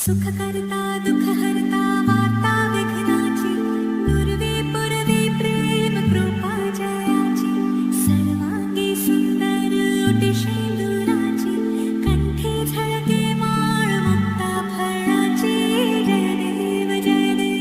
सुख करता दुख हरता वार्ता विघ्नाची पूर्वी पूर्वी प्रेम कृपा जयाची सर्वांगी सुंदर ओटी शेंदुराची कंठी झळके माळ मुक्ता फळाची जय देव जय देव.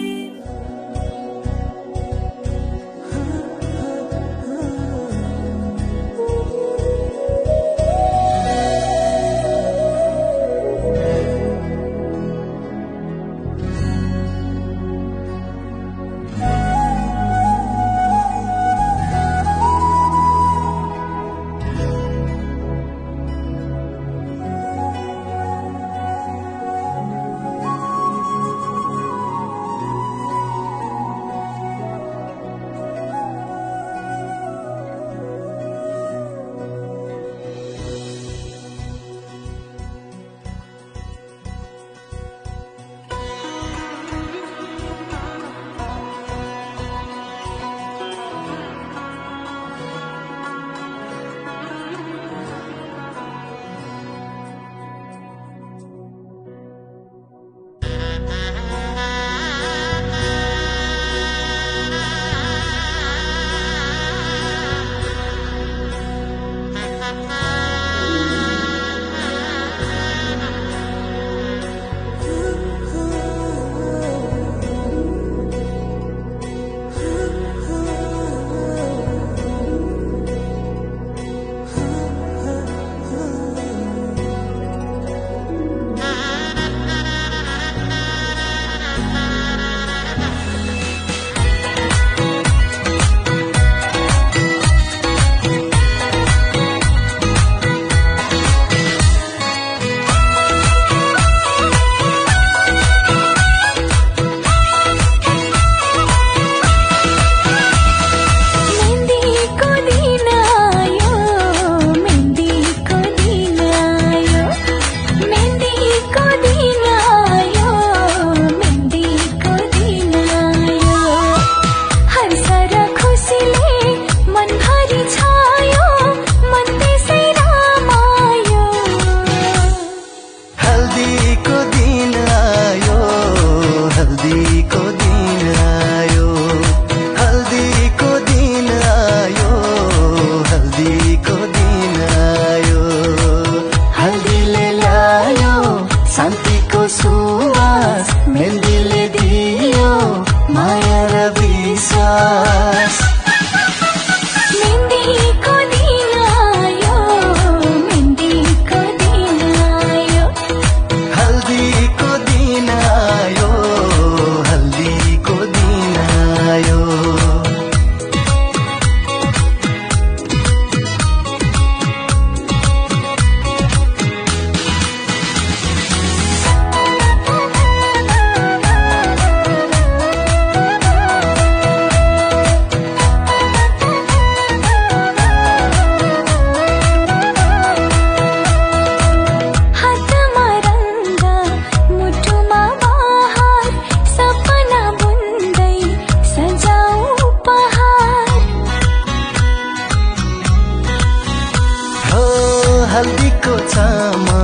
हल्दीको छामा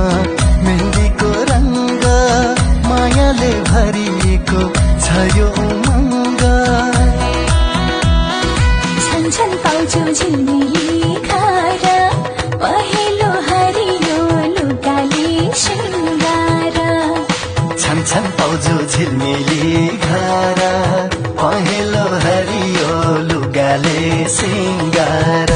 मेहन्दीको रङ्ग मायाले भरिएको छ यो उमङ्ग. छन पाउँछु झिलमिली घर पहेँलो हरियो लुगाले शृङ्गार. छन पाउँछु झिलमिली घर पहेँलो हरियो लुगाले सिङ्गार.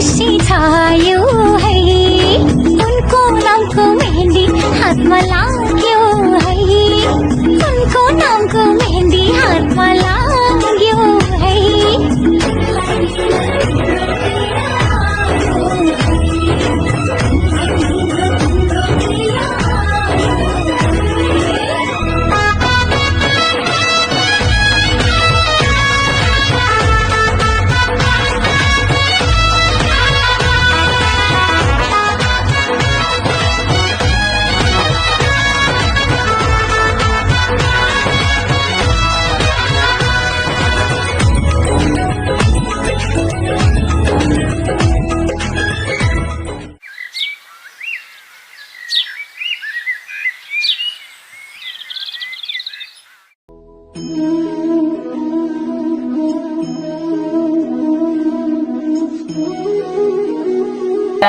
खुसी छायो है उनको नामको मेहन्दी हातमा लाग्यो है उनको नामको मेहन्दी हातमा लाग्यो है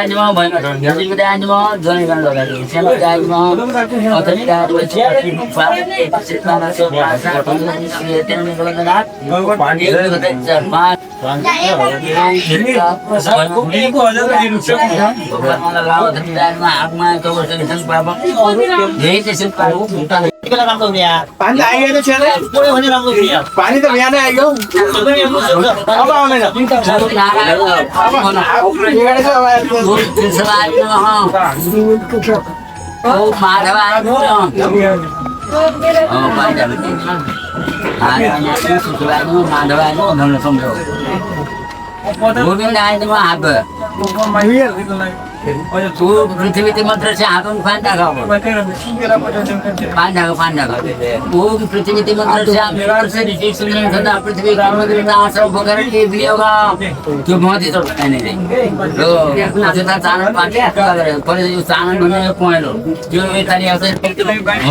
Animo, jadi kita animo, jangan kan loh lagi. Siapa animo, atau kita dua ciri, cerita masuk bahasa, kita ni kalau nak, kita cermat. Jadi ini kau ada di Rusia. Bukan malah laut dan agama kau bersentuhan berapa? Jadi sesuatu bukan. Kita nak tahu dia. पानी आएगा तो चले Boleh mana nak tahu dia? पानी तो यहाँ नहीं आएगा अब आने ना ये गाड़ी से आया Selain oh Madhawa oh panjang adanya itu selain Madhawa itu belum sembuh mungkin dah itu apa tu पृथ्वी ते मात्र से हातून फांदा खाऊ फांदा वो पृथ्वी ते मात्र से आप से ऋषि सुनने सदा पृथ्वी का मंदिर में आश्रम वगैरह के भी होगा जो बहुत ही तो नहीं तो जो था चारण पाके करे पर जो चारण बने पॉइंट जो ये तारी ऐसे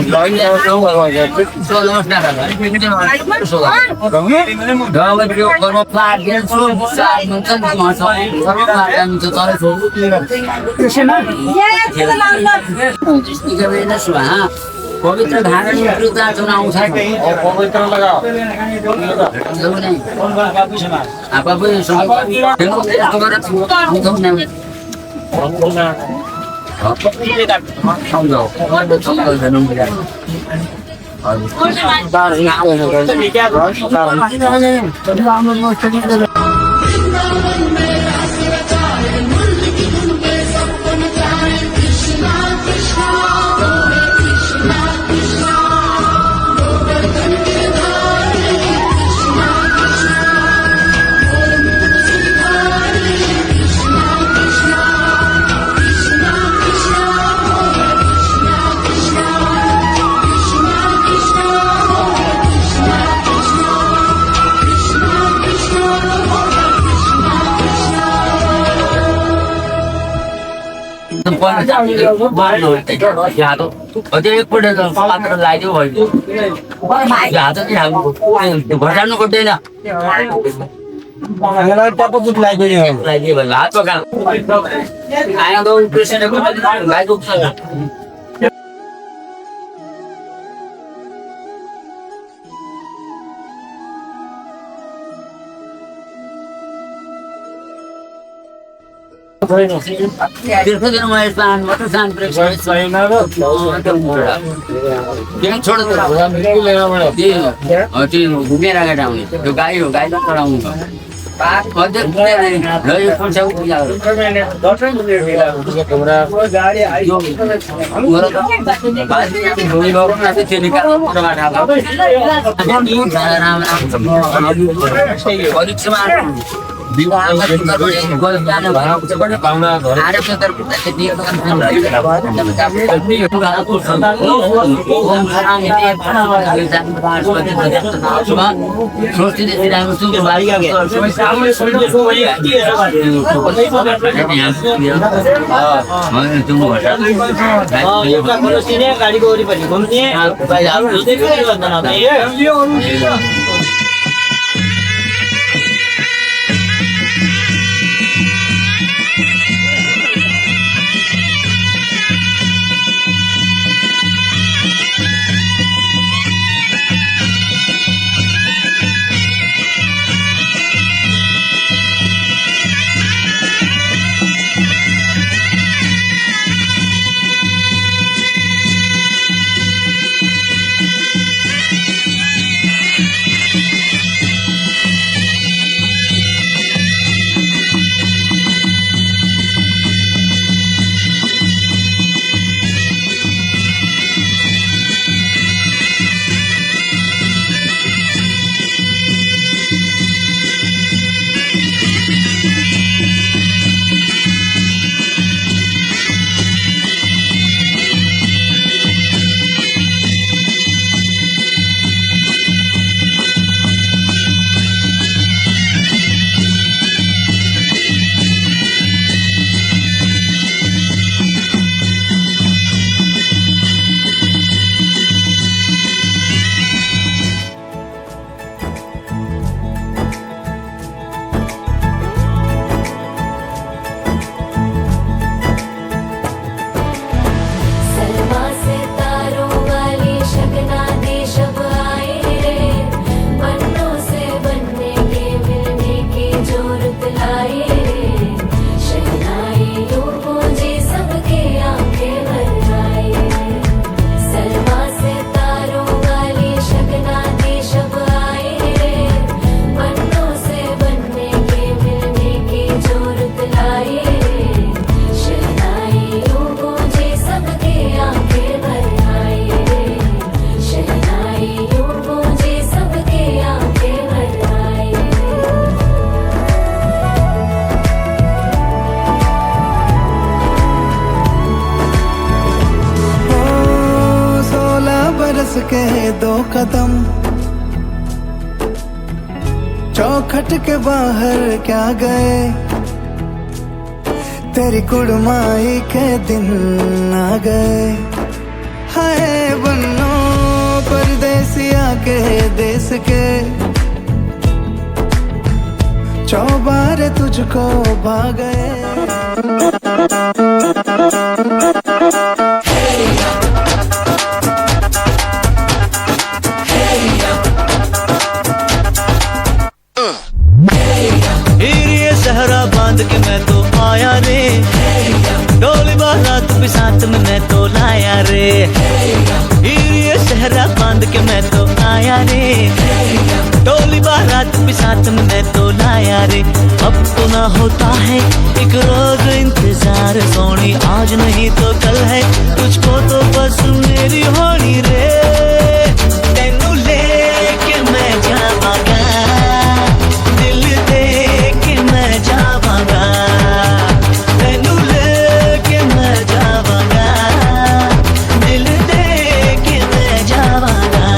ब्लॉगिंग तो नमस्कार गाँव में जो कर्म प्लाट के सो साल में चल मासो सब प्लाट जो तारे सो जिसकी कभी न सुहा पवित्र धारण विकृता चुनाव है पवित्र लगाओ लोग नहीं आप अब देखो हमारा हम नहीं không đâu không có thể nông nghiệp ta là ngạo rồi nhà tôi ở đây có đây là phát lại chứ rồi nhà tôi đi làm bữa sáng nó có đây nè अगर क्या कुछ like नहीं है lại gì mà lá cho cả ai đâu tôi sẽ có lại cũng sao फिर फिर मैं स्थान मत स्थान पर सही ना वो ये छोड़ दो बिल्कुल लेना पड़ेगा और तीन मेरा गाड़ी आऊंगी तो गाड़ी हो गाड़ी तो कराऊंगा और जब नहीं कौन सा उठा डॉक्टर ने दिया उसका कैमरा गाड़ी आई जो मेरा तो बात नहीं लोग ना से निकाल करवा डाला अब ये राम और इच्छा विवाह गोल जाने वाला कुछ बड़ा पावना आरे पे कर के दिए तो ओम हराम ये बड़ा वाला जान बात सुबह सोचते थे राम सु बारी आ गया सामने सुन के सो वही आती है मैं तुम हां ये का बोलो सीने गाड़ी को ओरी पड़ी घूमती है भाई आप देख के बताना ये पास के 2 कदम, चौखट के बाहर क्या गए, तेरी कुड़माई के दिन आ गए। हाय बन्नो परदेसिया के देश के, चौबारे तुझको भा गए। सहरा बांध के मैं तो आया रे, डोली बारात भी साथ में मैं तो लाया रे। ये सहरा बांध के मैं तो आया रे, डोली बारात भी साथ में मैं तो लाया रे। अब तो ना होता है एक रोज इंतजार सोनी, आज नहीं तो कल है तुझको तो बस मेरी होनी रे। तेनू लेके मैं जावांगा, दिल दे के मैं जावांगा, तेनू लेके मैं जावांगा, दिल दे के मैं जावांगा।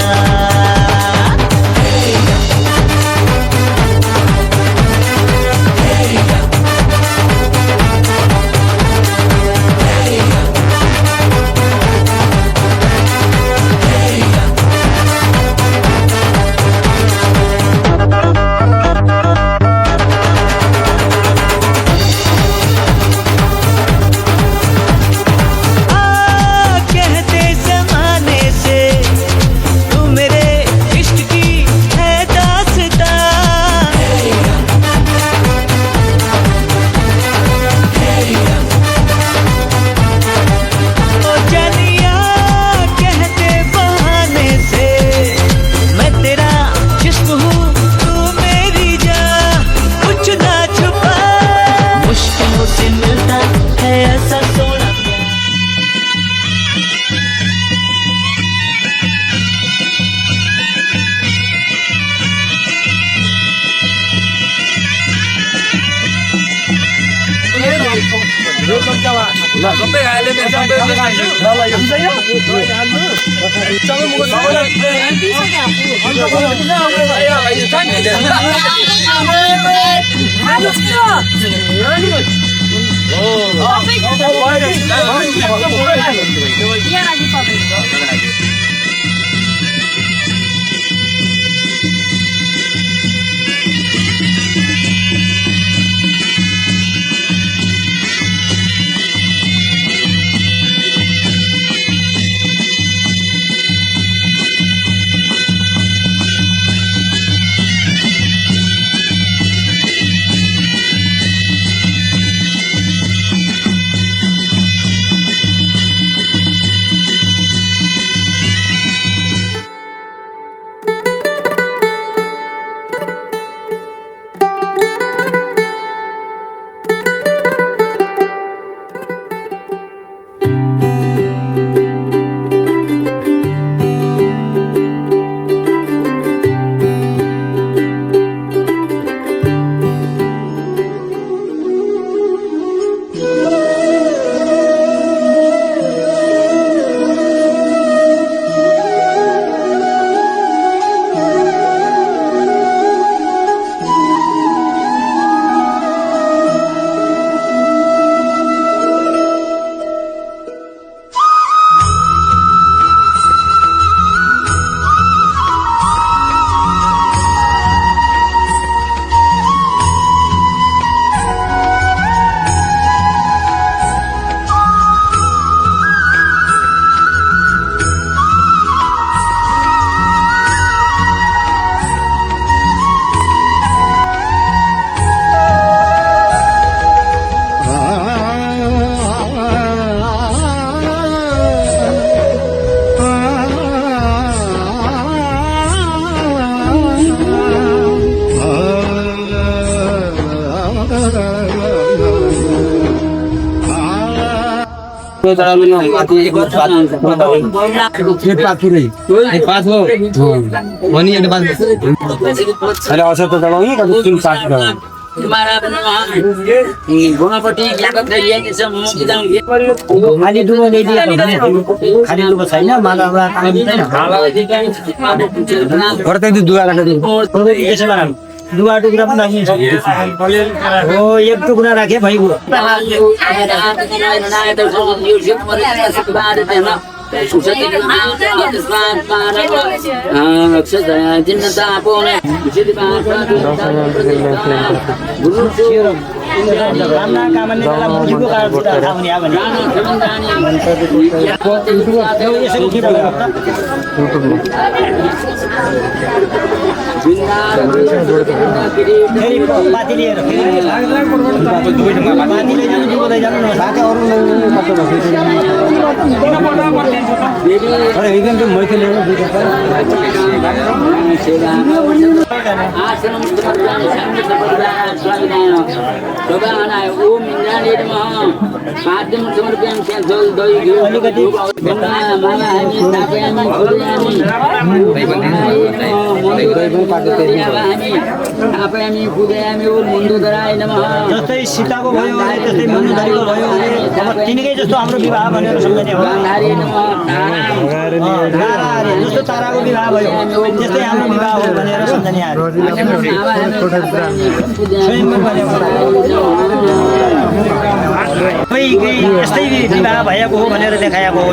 अरे औसत तो तुम्हारा गुणापट्टि ज्ञापक गरिएको छ म बिदाउ खाली डुबो ल्याइदिएको हो भने खाली डुबो छैन मलाई एउटा काम छैन गर्दै दुवा राखेर त्यसो भए दुवा टुक्रा पनि राखिन्छ हो एक टुक्रा राखे भइगयो पाती लिएर जस्तै सीताको भयो त्यस्तै मन्दुधरीको भयो तिनीकै जस्तो हाम्रो विवाह भनेर सम्झने हो जस्तो ताराको विवाह भयो त्यस्तै हाम्रो विवाह हो भनेर सम्झने यस्तै विवाह भएको हो भनेर देखाएको हो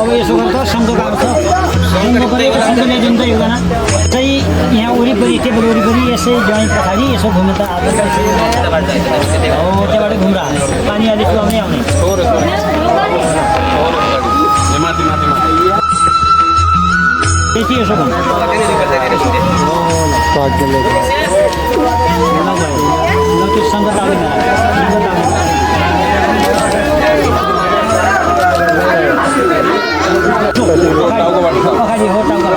अब यसो गर्दा सङ्घको काम छ सङ्घ गरेको सङ्घले जुन चाहिँ एकजना चाहिँ यहाँ वरिपरि टेबल वरिपरि यसै जोइन्ट पछाडि यसो घुम्नु त आज हो त्यहाँबाट घुम्रा पानी अलिक आउने आउने त्यति यसो घुम्नु त्यो सङ्घ त आउँदैन अगाडि हो टाउको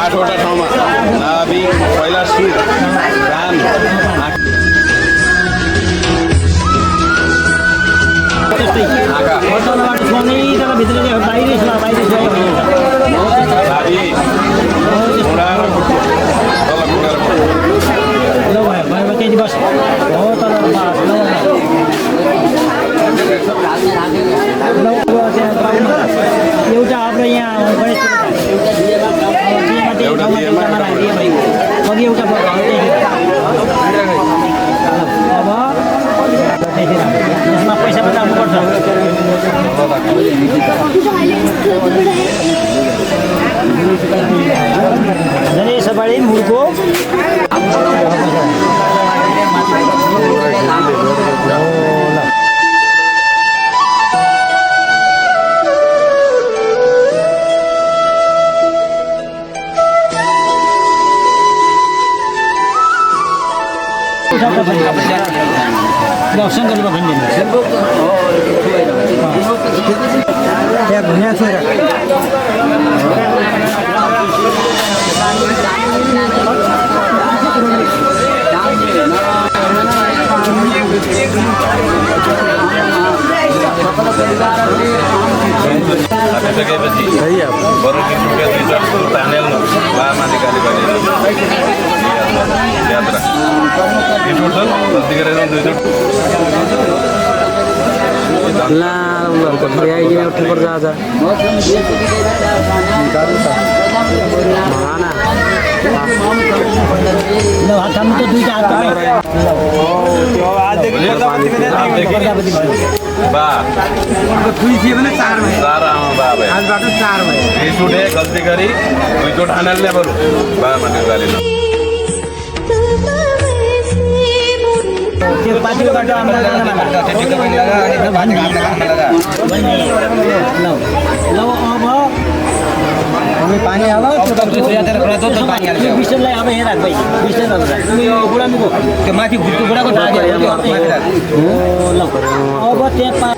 8वटा ठाउँमा नाभि पहिला शिर कान भित्र बाहिर त्यति बस हो तल एउटा हाम्रो यहाँ अघि एउटा अब यसमा पैसा पनि राख्नुपर्छ यसपालि मुरको शङ्कर भनिदिनु त्यहाँ घुम्या छोरा आइसकेपछि बरु तानेल लामा निकाली यात्रा गल्ती गरेर हातमा त दुईटा गल्ती गरी दुईचोट आनाले बरु बामा निकाली त्यो पार्टीबाट अब पानी हाल विषयलाई अब हेर भाइ विषय बुढानुको त्यो माथि भुटको बुढाको ल अब त्यहाँ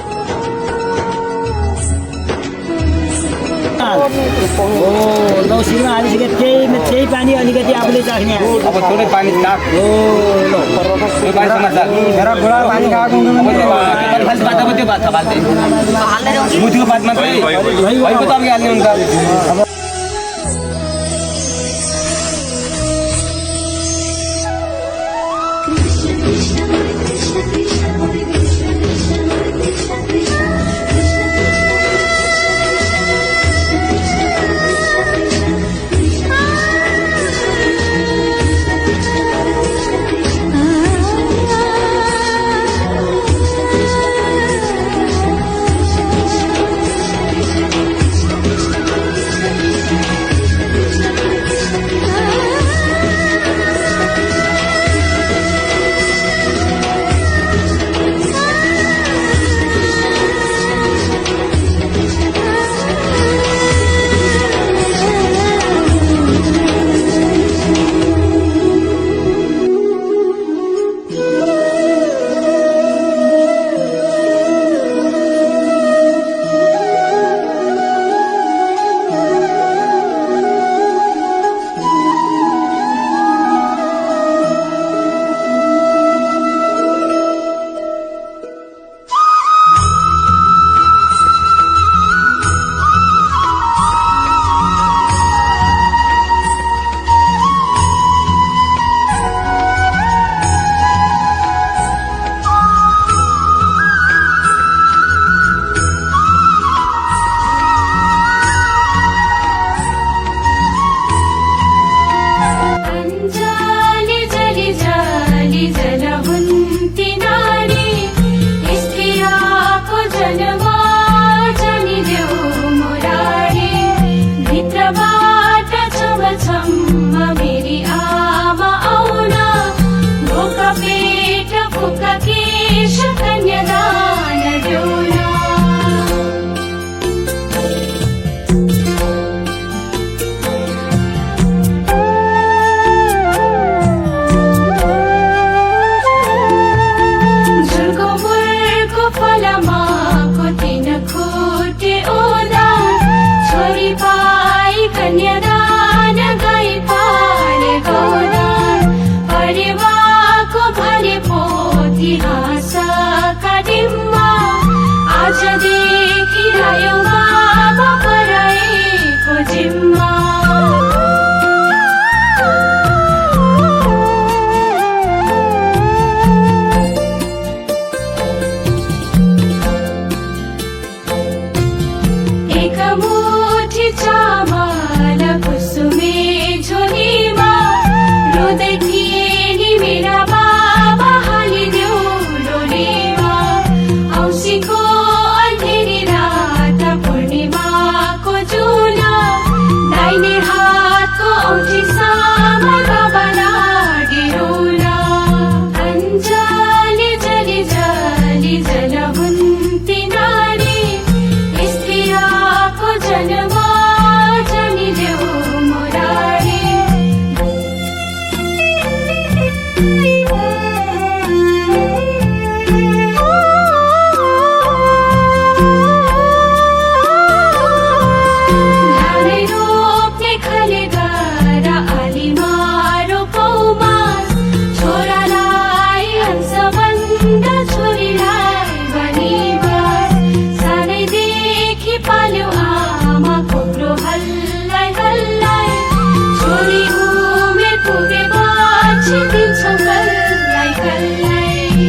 लौसीमा हालिसक्यो त्यही पानी अलिकति आफूले चाख्ने अब थोरै पानी ताप हो पानी खाएको त्यो भात मुठीको भात मात्रै भइको त अघि हाल्ने हुन्छ केश कन्यादान देऊला झुलको मुलको फलमा कोटिन खोटे ओदा छोरी पाई कन्यादान गई पाले गोदान परिवारको भने पोथी हाँसका डिम्बा आजदेखि रह्यो बाबा पराएको जिम्मा एक मुठी चामल कुसुमे झोलीमा रुँदै थिए नि मेरा बाबा हालिदेऊ डोलीमा औँसीको अँधेरी रात पूर्णिमाको जुला दाहिने हातको औँठी सामै बाबा लागे रौला अञ्जली जली जली जल हुन्ती नारी स्त्रियाको जन्म जनिदेऊ मुरारी धारै रोप्ने खले गर आलीमा रोपौमा छोरालाई हंसबन्द छोरीलाई बनिबास सानैदेखि पाल्यो आमा कोक्रो हल्लाई हल्लाई छोरी उमेर पुगेपछि दिन्छौ कल्लाई कल्लाई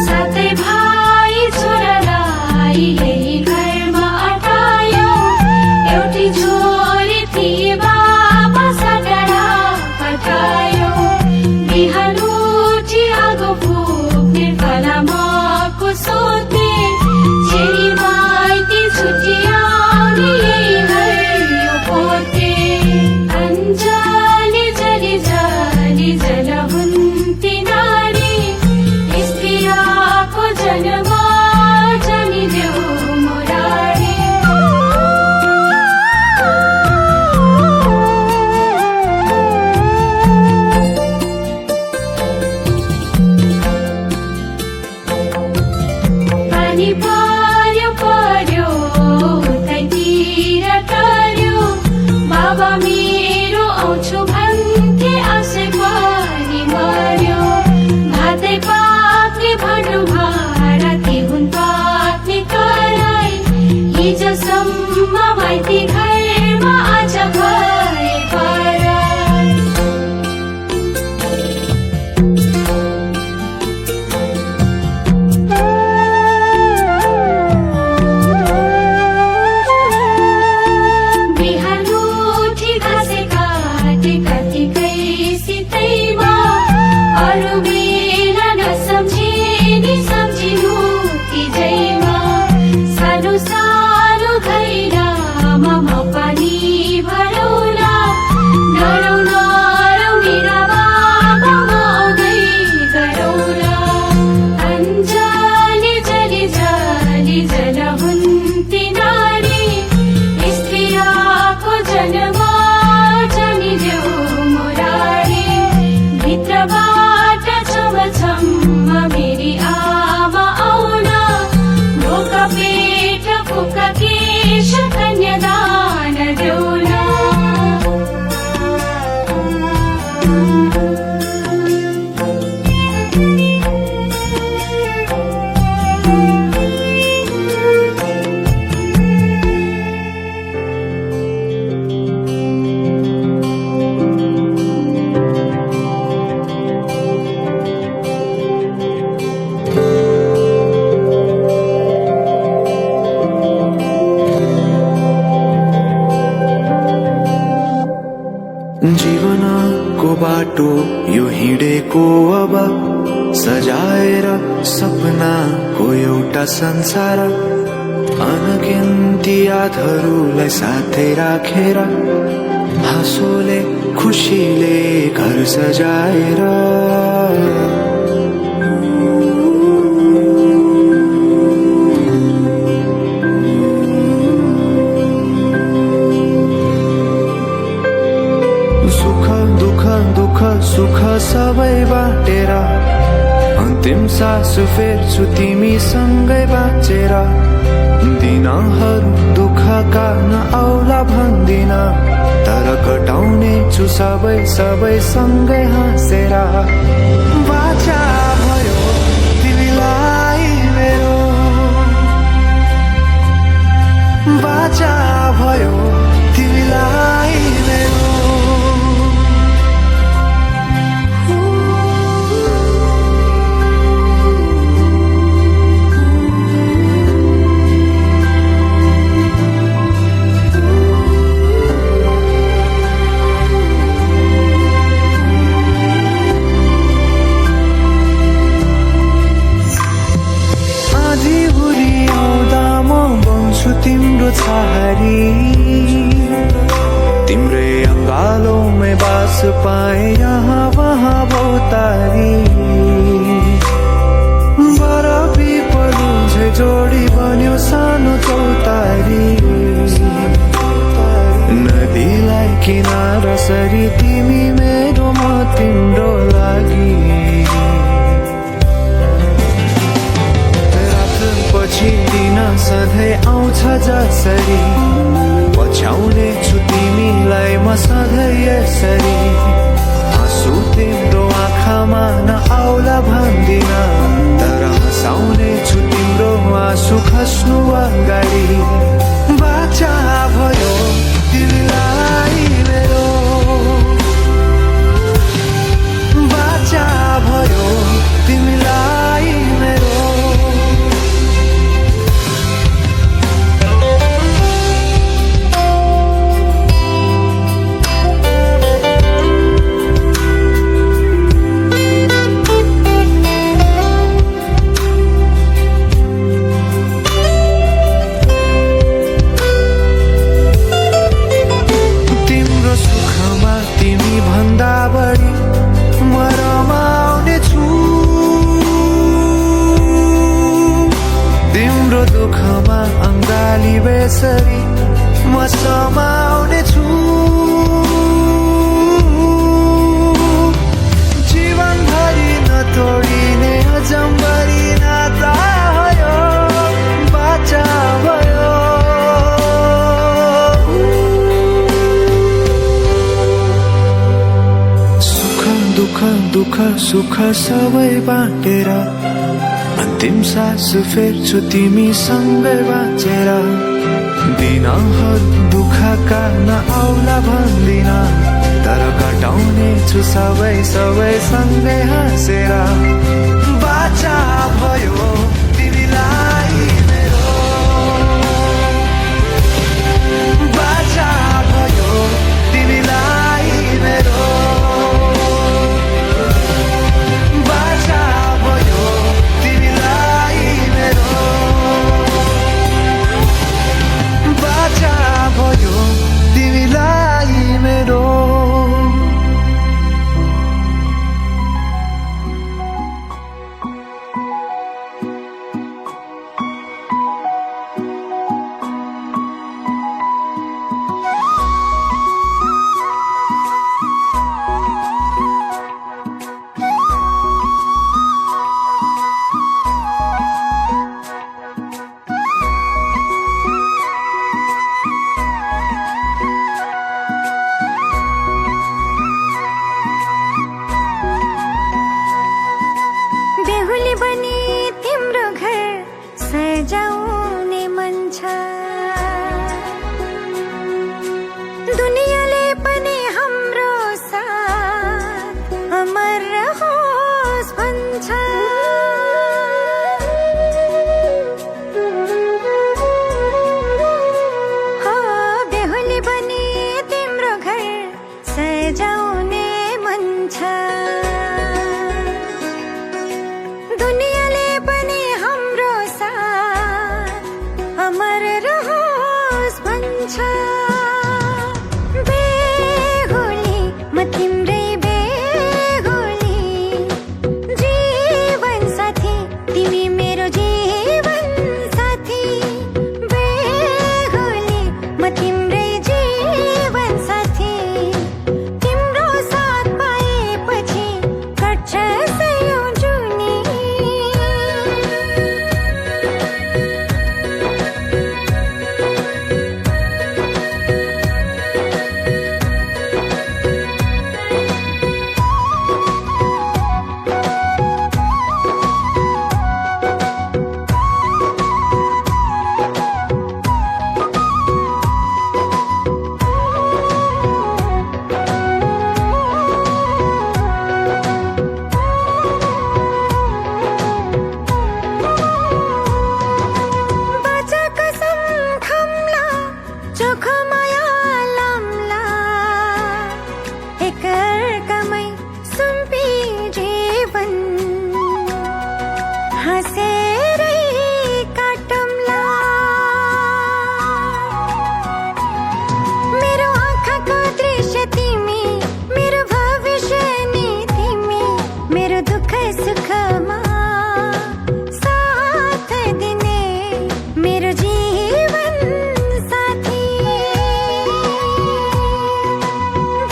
सातै भाइ छोरालाई यही घरमा अटायो एउटी छोरी थिए बाबा सटारा पठायो बिहान उठी आगो फुक्ने फलामको सोध्ने छेरी माइती छुट्टी आउने यही हरियो पोते अञ्जली जली जली जल हुन्ती नारी स्त्रियाको जन्म जनिदेऊ मुरारी पानी पर्यो पर्यो तैतिर टर्यो बाबा मेरो आउँछु भन्थे आशै पनि मर्यो भातै पाक्ने भाँडो भाँडा तिहुन पाक्ने कराई हिजोसम्म माइती घरमा आज भए पराई बिहान उठी घाँसे काटे कतिकै सितैमा अरू बेला नसम्झिने सम्झिनु तिजैमा सानो सानो घैलामा म पानी भरौला नरौ नरौ मेरा बाबा म आउँदै गरौला अञ्जली जली जली जल हुन्ती नारी स्त्रियाको जन्म जनिदेऊ मुरारी भित्रबाट छमछम्म मेरी आमा आउला भोका पेट फुका केश कन्यादान देऊला जीवनको बाटो यो हिँडेको अब सजाएर सपनाको एउटा संसार अनगिन्ती यादहरूलाई साथै राखेर हाँसोले खुसीले घर सजाएर सुख दुःख दुःख सुख सबै बाटेर अन्तिम सास फेर्छु तिमीसँगै बाँचेर दिनहरू दुःखका नआउला भन्दिन तर कटाउने छु सबै सबै सँगै हाँसेर बाचा भयो तिमीलाई मेरो बाचा भयो तिमीलाई मेरो तिम्रो छहारी तिम्रै अङ्गालोमै बास पाए यहाँ वहाँ भौतारी बरफी पलु झै जोडी बन्यो सानो चौतारी नदीलाई किनारा सरी तिमी मेरो म तिम्रो लागि पछि दिन सधैँ आउँछ जसरी पछ्याउने छु तिमीलाई म सधैँ यसरी आँसु तिम्रो आँखामा नआउला भन्दिन तर हँसाउने छु तिम्रो आँसु खस्नु अगाडि बाचा भयो तिमीलाई मेरो बाचा भयो तिमीलाई मेरो दुःखमा अङ्गाली बेसरी म समाउने छु जीवनभरि नतोडिने अजम्बरी नाता भयो बाचा भयो सुख दुःख दुःख सुख सबै बाँटेर अन्तिम सास फेर्छु तिमीसँगै बाँचेर दिनहरू दुःखका नआउला भन्दिन तर कटाउने छु सबै सबै सँगै हाँसेर बाचा भयो तिमीलाई मेरो बाचा भयो तिमीलाई मेरो बाचा भयो बाचा भयो तिमीलाई मेरो रहोस् भन्छ बेहुली म तिम्रै बेहुली जीवन साथी तिमी मेरो जीवन साथी बेहुली म तिम्रै जीवन साथी तिम्रो साथ पाएपछि कट्छ सयौं जुनी बाचा कसम खम्ला चोखो माया लाम्ला एकअर्कामै सुम्पी जीवन हाँसेरै काटौँला मेरो आँखाको दृश्य तिमी मेरो भविष्य नि तिमी मेरो दुःख सुखमा साथ दिने मेरो जीवन साथी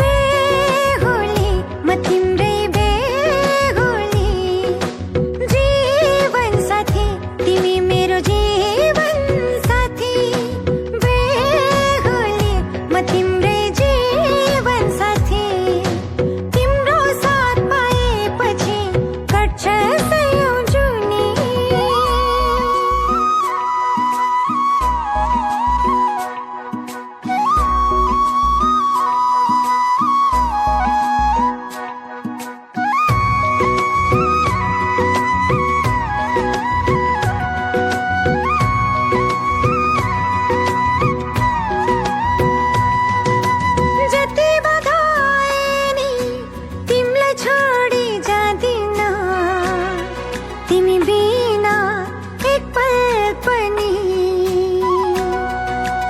बेहुली म तिम्रै बेहुली जीवन साथी तिमी मेरो जीवन साथी बेहुली म तिम्रै जीवन साथी तिम्रो साथ पाएपछि कट्छ सयौं जुनी जति बाधा आए नि तिमीलाई छोडी जाँदिन तिमी बिना एक पल पनि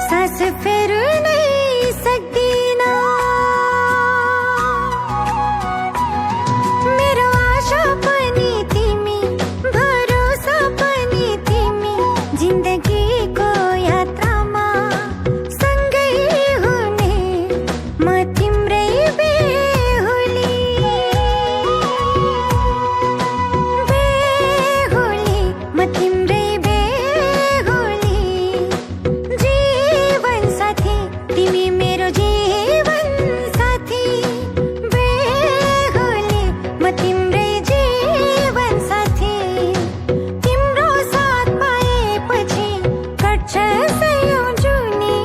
सास फेर्नै सक्दिन मेरो आशा पनि तिमी भरोसा पनि तिमी जिन्दगीको यात्रामा सँगै हुने म तिम्रै बेहुली बेहुली म तिम्रै बेहुली जीवन साथी तिमी मेरो जीवन साथी बेहुली म तिम्रै जीवन साथी तिम्रो साथ पाएपछि कट्छ सयौं जुनी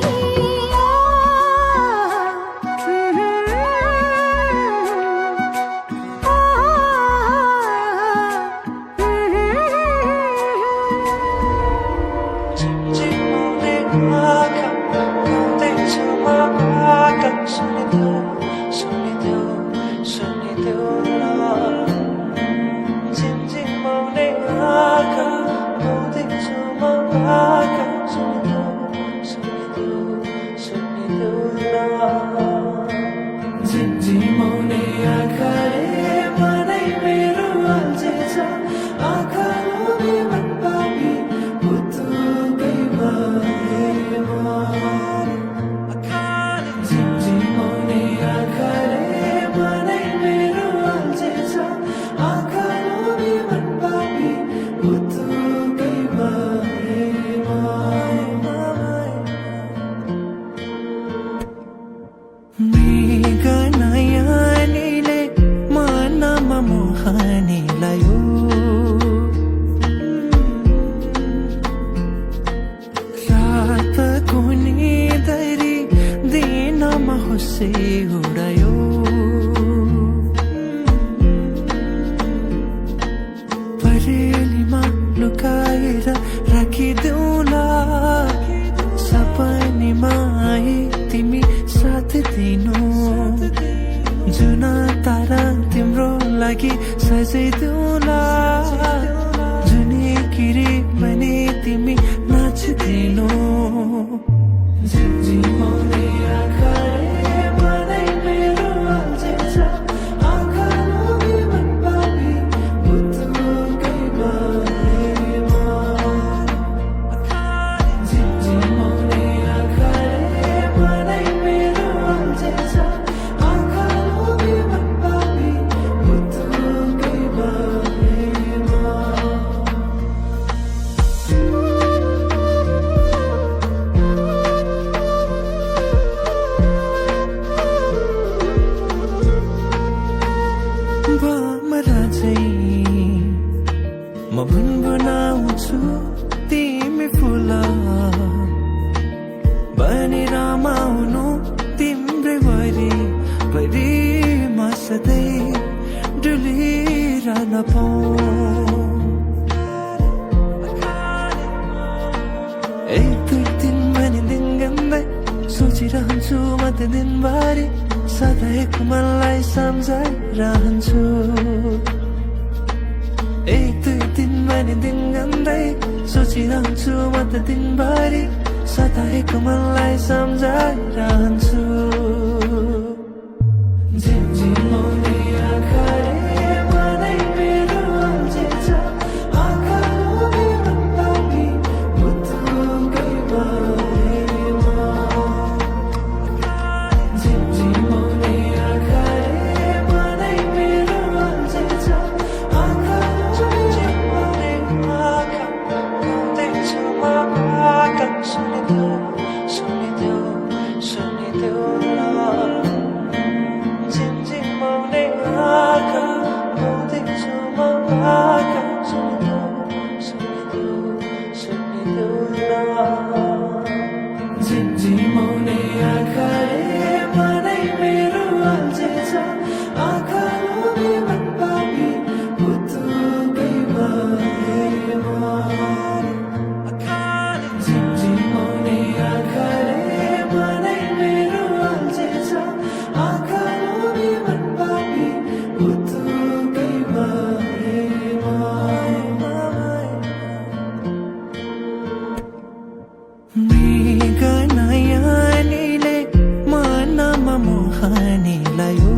मृगनयनीले मनमा मोहनी लायो रातको निदरी दिनमा होसे उडायो परेलीमा लुकाएर राखिदेऊला सपनीमा आए तिमी साथ दिनु जुन तारा तिम्रो लागि सजाइदेऊला जुनी किरी भने तिमी नाचिदिनु म गुनगुनाउँछु तिमी फुल बनी रमाउनु तिम्रै वरिपरिमा सधैँ डुलिरहन पाऊँ एक दुई दिन भने दिन गन्दै सोचिरहन्छु म त दिनभरि सधैँको मनलाई सम्झाइरहन्छु एक दुई दिन भने दिन गन्दै सोचिरहन्छु म त दिनभरि सधैँको मनलाई सम्झाइरहन्छु झिमझिमाउने आँखाले मनै मेरो अल्झेछ आँखा लोभी मन पापी मुटुकै बारेमा झिमझिमाउने आँखाले मनै मेरो अल्झेछ आँखा झिमझिमाउने आँखा देख्छु म आँखा सुनिदेऊ झिमझिमाउने आँखा देख्छु म आँखा सुनिदेऊ झिमझिमाउने आँखाले मनै मेरो अल्झेछ आँखा लोभी मन पापी मुटुकै बारेमा झिमझिमाउने आँखाले मनै मेरो अल्झेछ आँखा लोभी मन पापी मुटुकै बारेमा मृगनयनीले मनमा मोहनी लायो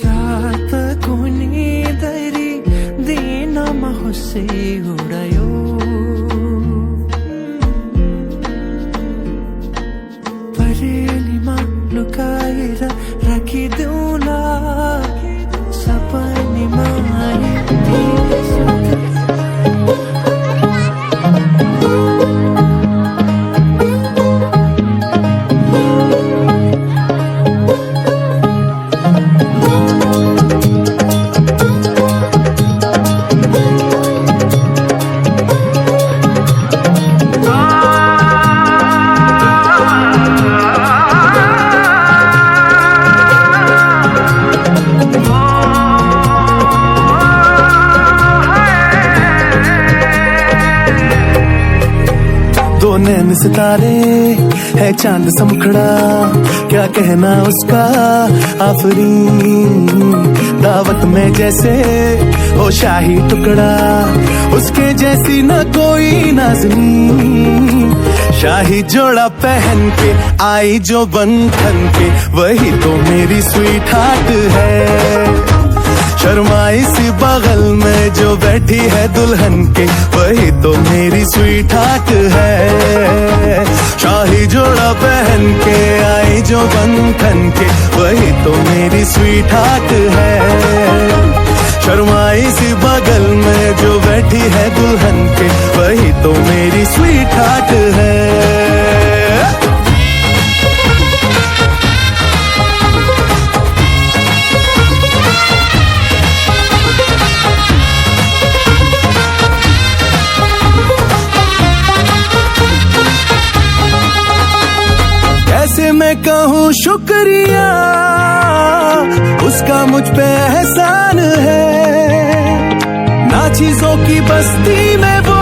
रातको निदरी दिनमा हुस्से उडायो परेलीमा लुकाएर राखिदेऊला सपनीमा नैन सितारे है चांद सा मुखड़ा क्या कहना उसका आफरीन दावत में जैसे ओ शाही टुकड़ा उसके जैसी न कोई नाज़नीन शाही जोड़ा पहन के आई जो बंधन के वही तो मेरी स्वीट हार्ट है शर्माई सी बगल में जो बैठी है दुल्हन के वही तो मेरी स्वीट हार्ट है शाही जोड़ा पहन के आई जो बंधन के वही तो मेरी स्वीट हार्ट है शर्माई सी बगल में जो बैठी है दुल्हन के वही तो मेरी स्वीट हार्ट है कैसे मैं कहूँ शुक्रिया उसका मुझ पे एहसान है ना चीजों की बस्ती में वो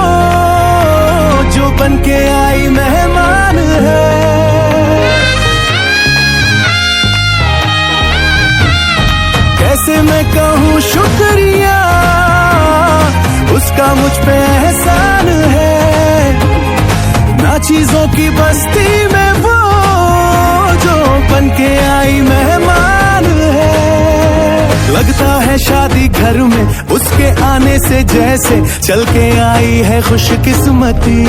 जो बन के आई मेहमान है कैसे मैं कहूँ शुक्रिया उसका मुझ पे एहसान है। ना चीजों की बस्ती में वो जो बन के आई मेहमान है। लगता है शादी घर में उसके आने से जैसे चल के आई है खुशकिस्मती।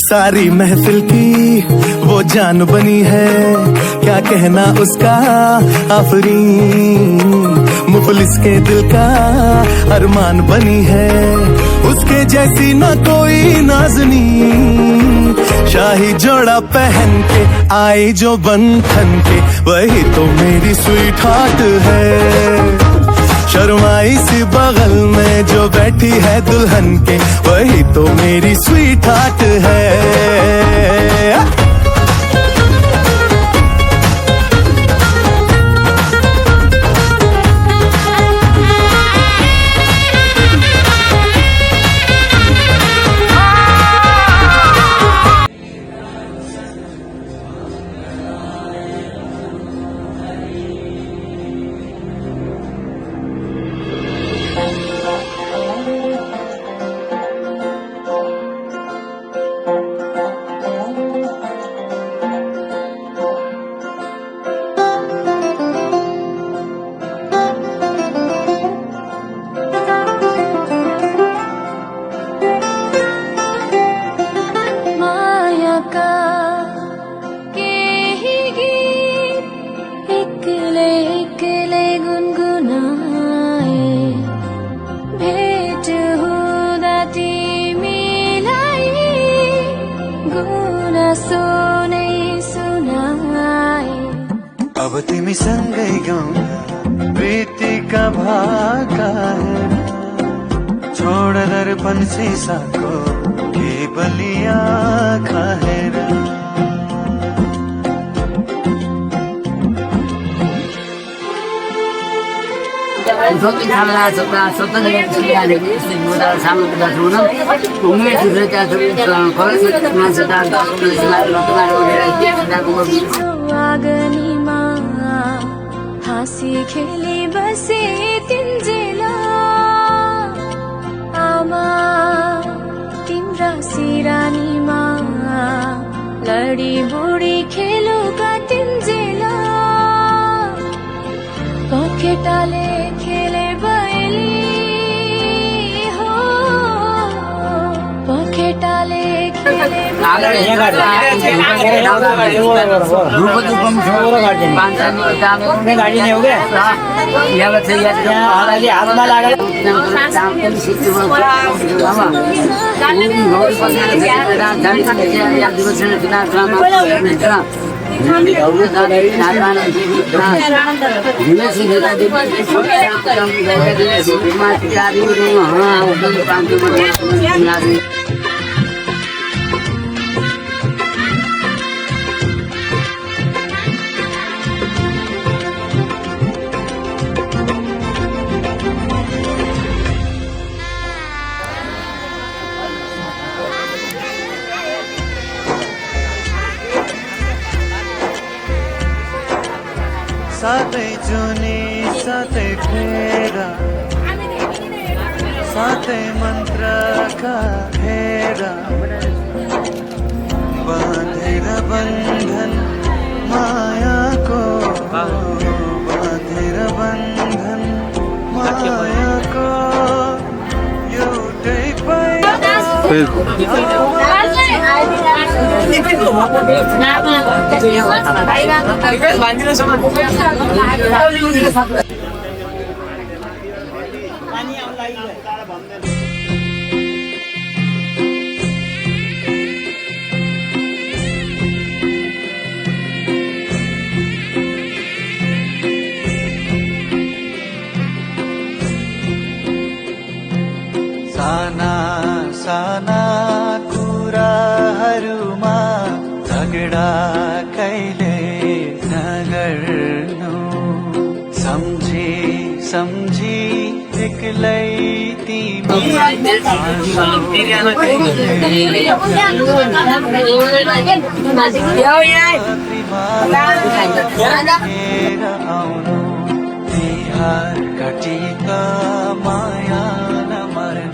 सारी महफिल की वो जान बनी है, क्या कहना उसका आफरीन। मुफलिस के दिल का अरमान बनी है, उसके जैसी न कोई नाज़नी। शाही जोड़ा पहन के आई जो बंधन के, वही तो मेरी स्वीट हार्ट है। शर्माई सी बगल में जो बैठी है दुल्हन के, वही तो मेरी स्वीट हार्ट है। अब तिमी सँगै गाउँ प्रीतिका भाका हेर, छोड दर्पण शीशाको केवली आँखा हेर। आगनीमा हाँसी खेली बसे तिम्जेला, आमा तिम्रा सिरानीमा लडी बुढी खेलुका तिम्जेला। पखेटाले खेले बैली हो, पखेटाले खेले गाड़ी नहीं हो गया हाथ में साथै जुनी साथै फेरा, साथै मन्त्रका फेरा, बाँधेर बन्धन मायाको, बाँधेर बन्धन मायाको एउटै साना साना कुराहरूमा झगडा कहिले नगर्नु, सम्झी सम्झी एक्लै तिमी आउनु तिहार काटिका माया नमर्नु।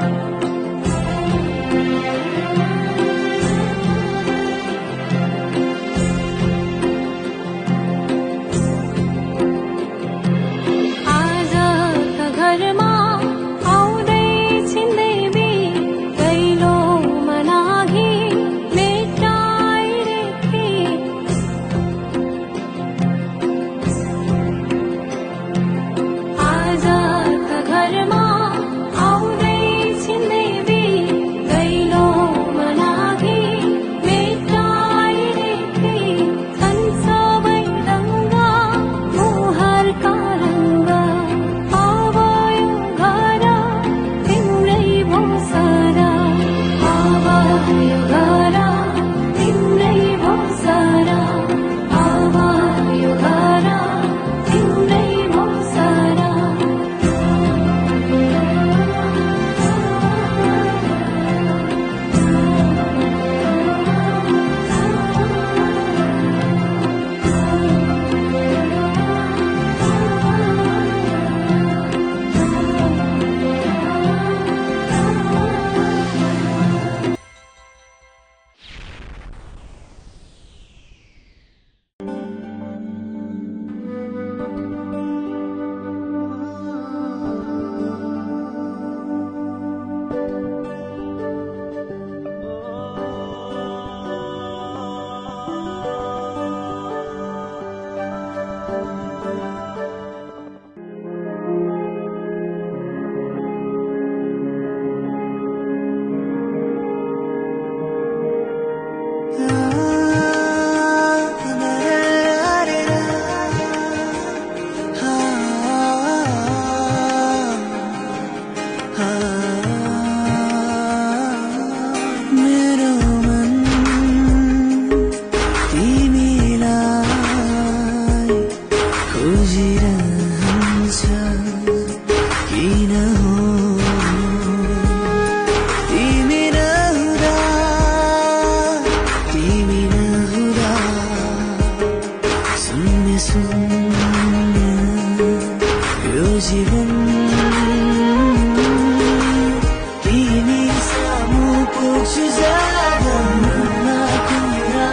पुग्छु जब मनमा कुरा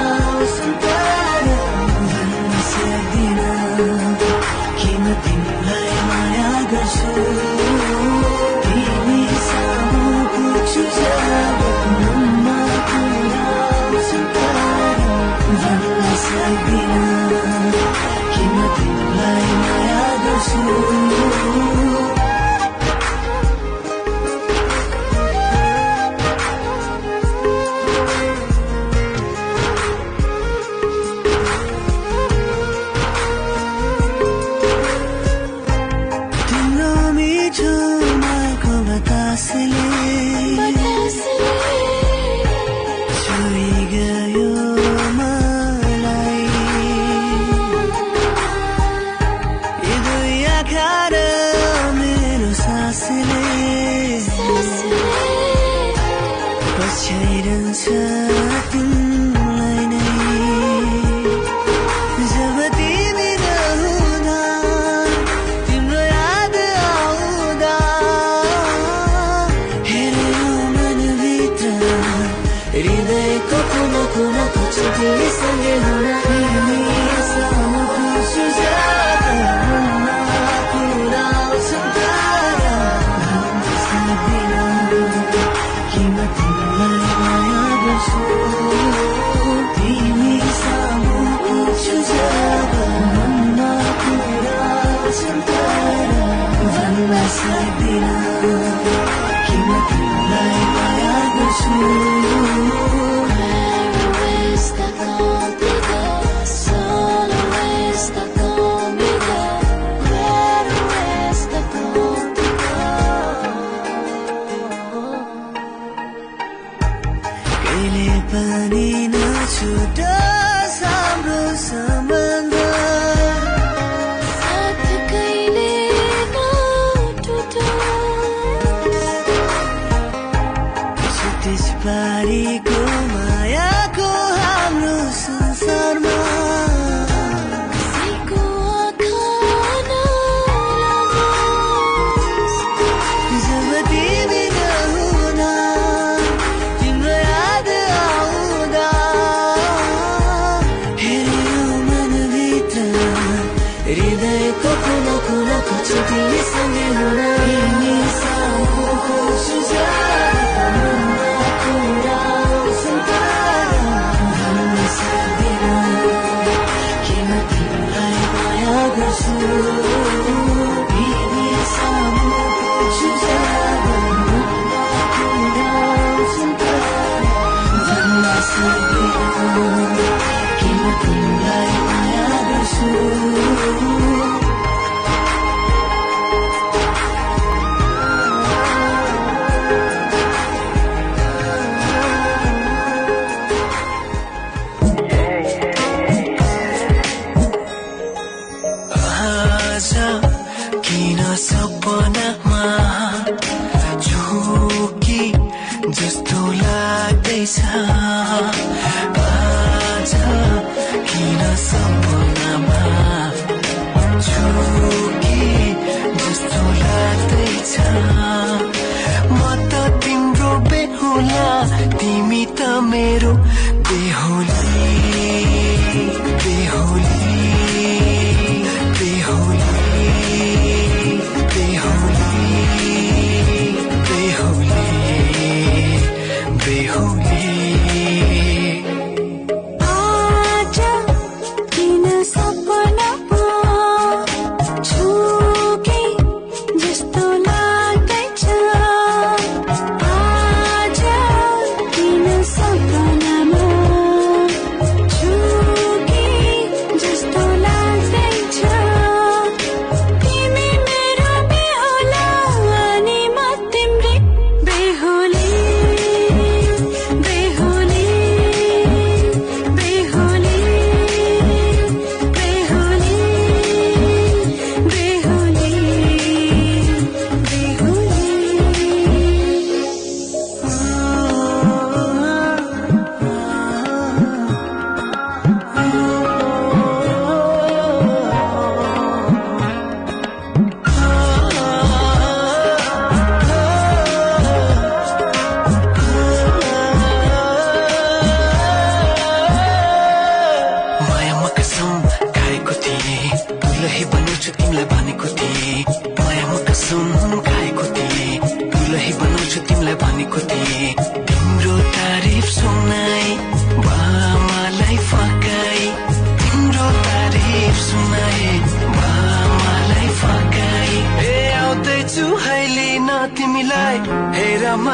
सुन्तर भन्न सक्दिन किन तिमीलाई माया गर्छु तिमी सामु पुग्छु जब मनमा कुरा सुन्तर भन्न सक्दिन किन तिमीलाई माया गर्छु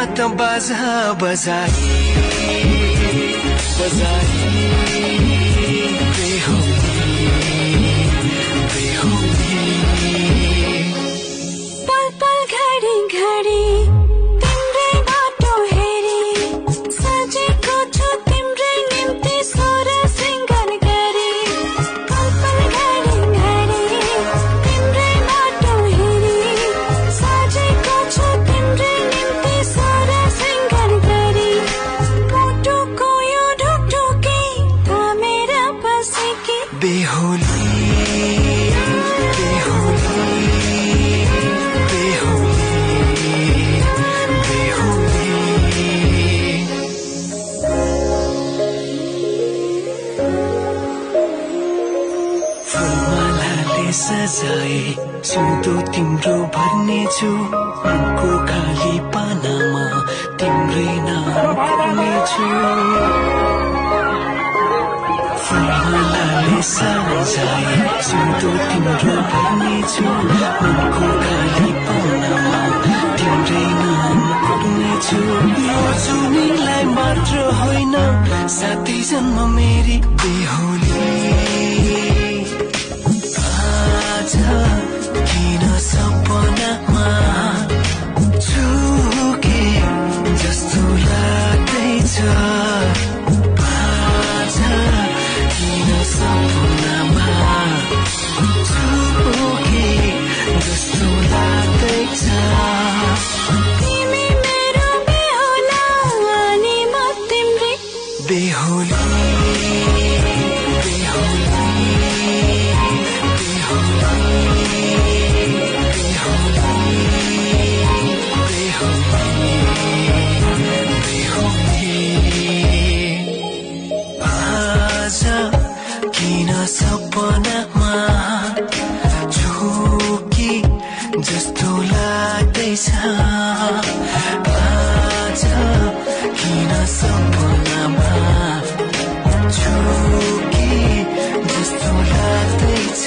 त बाजा बजाई बजाई पल पल घडी घडी तिम्रै बाटो हेरी सजेको छु तिम्रै निम्ति स्वर सिंगार गरी पल पल घडी घडी तिम्रै बाटो हेरी सजेको छु तिम्रै निम्ति स्वर सिंगार गरी मुटुको यो ढुकढुकी थामेर बसेकी बेहुली सजाए सुधो तिम्रो भर्नेछु मनको खाली पानामा तिम्रै नाम भर्नेछु फुलमालाले सजाए सुधो तिम्रो भर्नेछु मनको खाली पानामा तिम्रै नाम भर्नेछु यो जुनीलाई मात्र होइन साथै जन्म मेरी बेहुली किन सपनामा छुके जस्तो लाग्दैछ किन सपनामा छुके जस्तो लाग्दैछ तिमी मेरो बेहुला अनि म तिम्रै बेहुली सपनामा झुकी जस्तो लाग्दैछ आज किन सपनामा झुकी जस्तो लाग्दैछ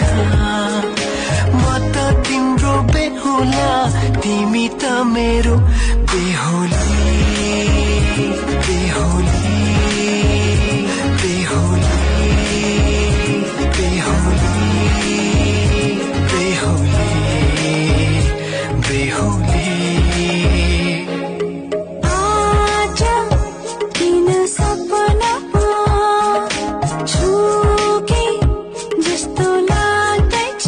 म त तिम्रो बेहुला तिमी त मेरो बेहुली बेहुली बेहुली आज किन सपनामा छुके जस्तो लाग्दैछ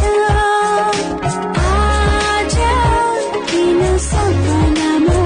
आज किन सपनामा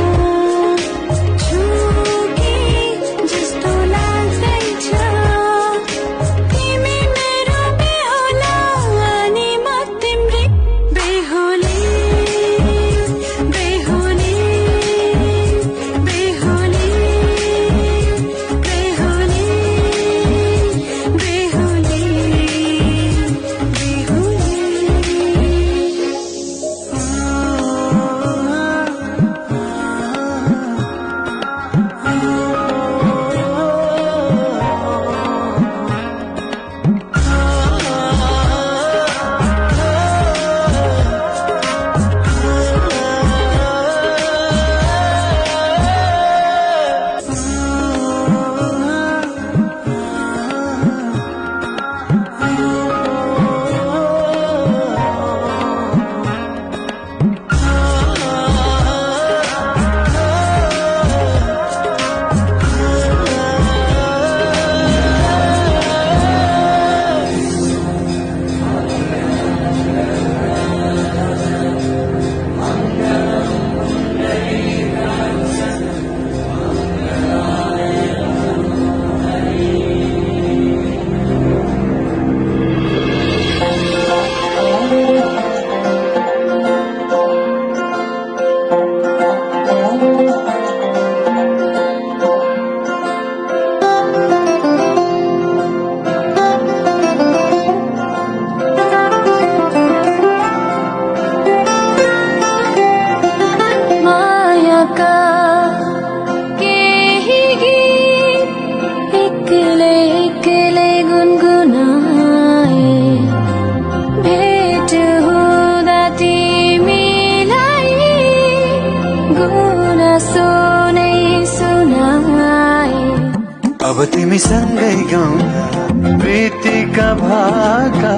अब तिमी सँगै गाउँ प्रीतिका भाका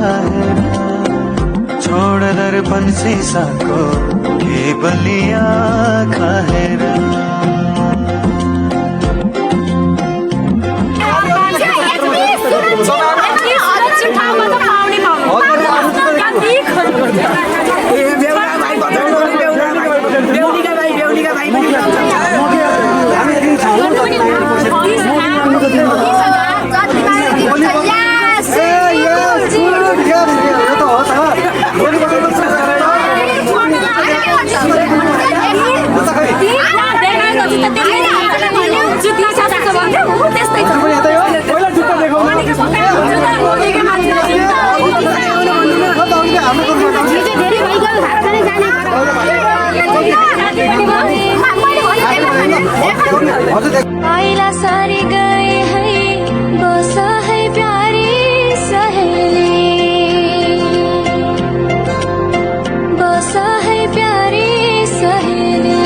छोड दर्पण शीशाको के बलिया खाएर आइला सारी गए है बसा है प्यारी सहेली बसा है प्यारी सहेली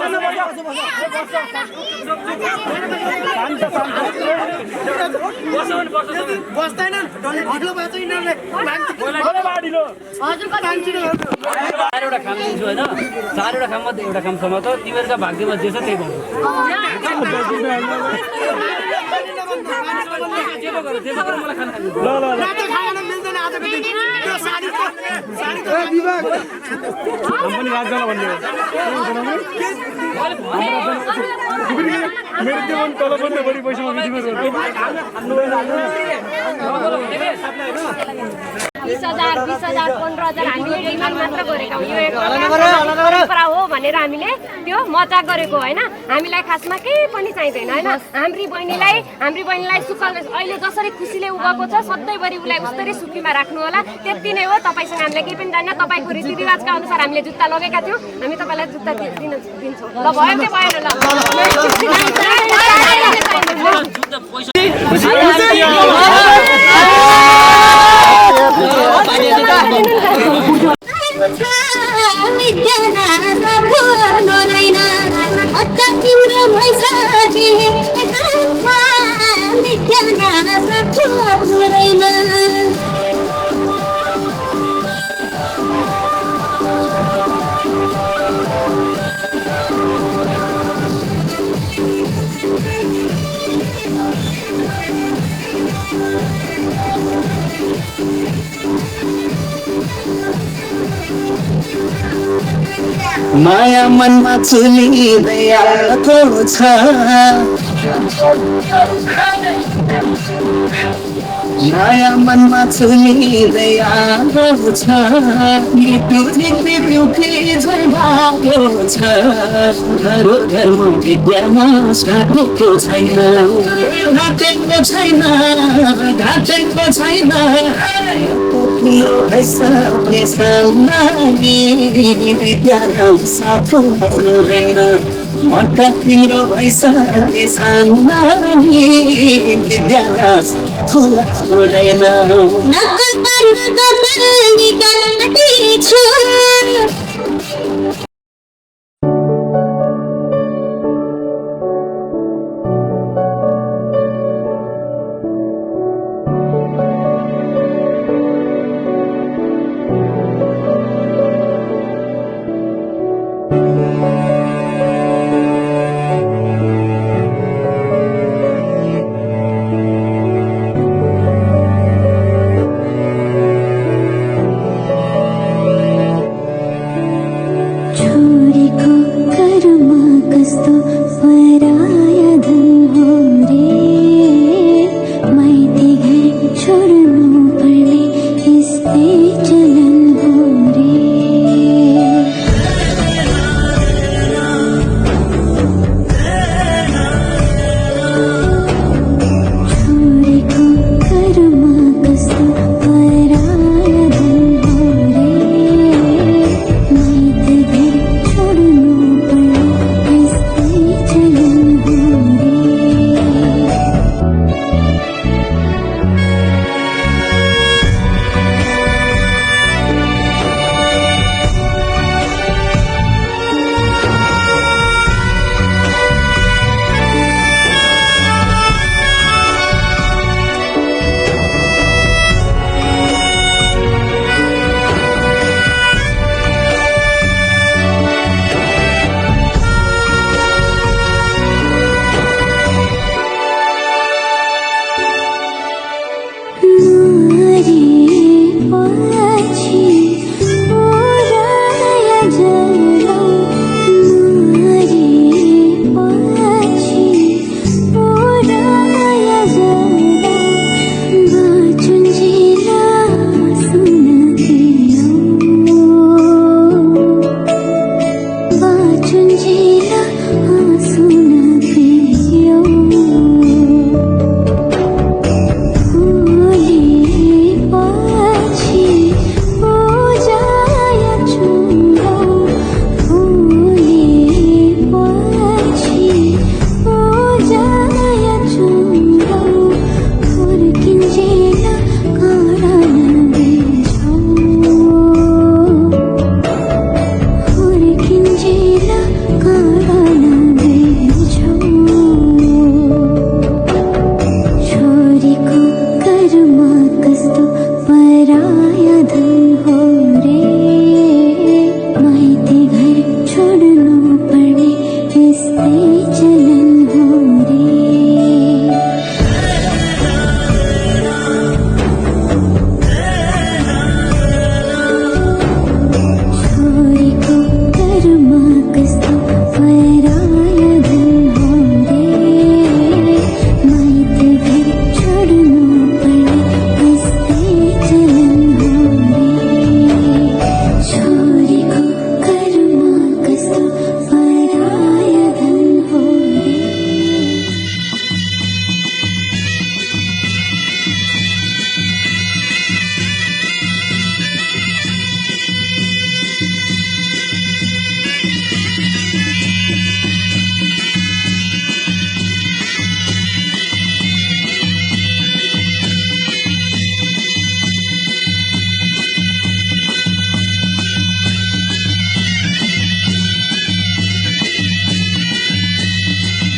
Bye. चारवटा काम दिन्छु होइन, चारवटा काम मध्ये एउटा काम समात तिमीहरूका भाग्यमा जे छ त्यही पाउँछु। मेरो जीवन तलभन्दा बढी पैसामा बिक्री 20,000, 20,000, 15,000 हामीले डिमान्ड मात्र गरेका हौँ। यो एक परम्परा हो भनेर हामीले त्यो मजाक गरेको होइन। हामीलाई खासमा केही पनि चाहिँदैन होइन। हाम्री बहिनीलाई सुख अहिले जसरी खुसीले उभेको छ सधैँभरि उसलाई उस्तै सुखीमा राख्नु होला। त्यति नै हो। तपाईँसँग हामीलाई केही पनि चाहिँदैन। तपाईँको रीतिरिवाजका अनुसार हामीले जुत्ता लगेका थियौँ, हामी तपाईँलाई जुत्ता दिन्छौँ। ल भयो कि भएन ल माया मनमा चुलिँदै आएको छ माया मनमा चुलिँदै आएको छ भएको छ घरमा विद्यामा घाटेको छैन घाटेको छैन घाटेको छैन विद्यालय साथ हुँदैन तिम्रो भइसके सानी विद्यालय हुँदैन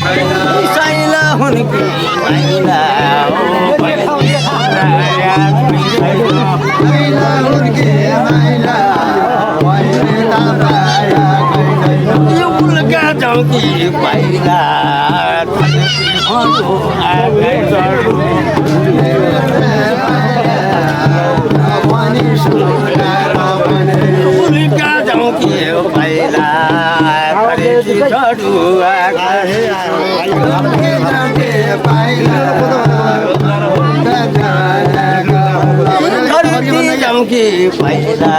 साइला हुनकी माइला यो उल्का जाउँकी पाइला उल्का जाउँकी पाइला जाउँकी पाइला